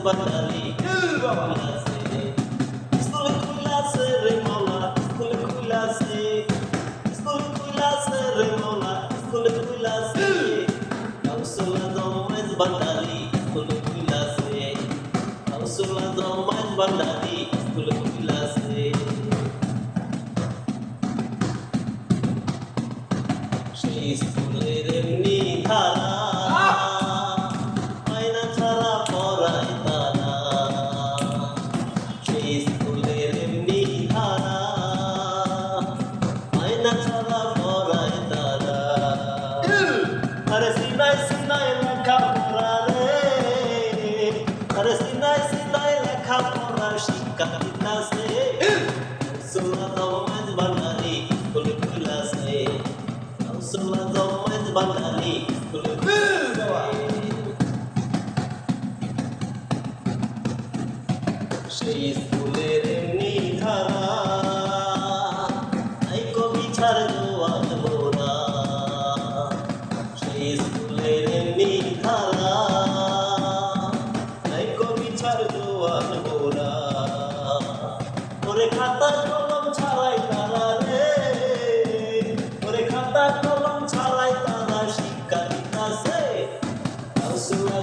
বাঙালি school খুলাছে রে মাওলা school খুলাছে school খুলাছে রে মাওলা স্কুল খুলাছে কাউসুলা দমাইজ বাঙালি স্কুল খুলাছে কাউসুলা দমাইজ বাঙালি স্কুল খুলাছে সেই স্কুলের এমনি ধারা আয়না ছাড়া পড়ায় তারা সেই স্কুলের এমনি ধারা আয়না ছাড়া পড়ায় তারা আরে সিনাই সিনাই লেখা পড়া রে আরে সিনাই সিনাই লেখা পড়া শিক্ষা দিতাছে সুলা দমাইজ বাঙালি স্কুল খুলাছে সুলা দমাইজ বাঙালি স্কুল সেই স্কুলের এমনি ধারা এই কবি ছাড় জোয়ান মোরা সেই স্কুলের এমনি ধারা এই কবি ছাড় জোয়ান মোরা ওরে খাতা কলম ছাড়াই তারা রে ওরে খাতা কলম ছাড়াই তারা শিক্ষা দিতাছে কাউসুলা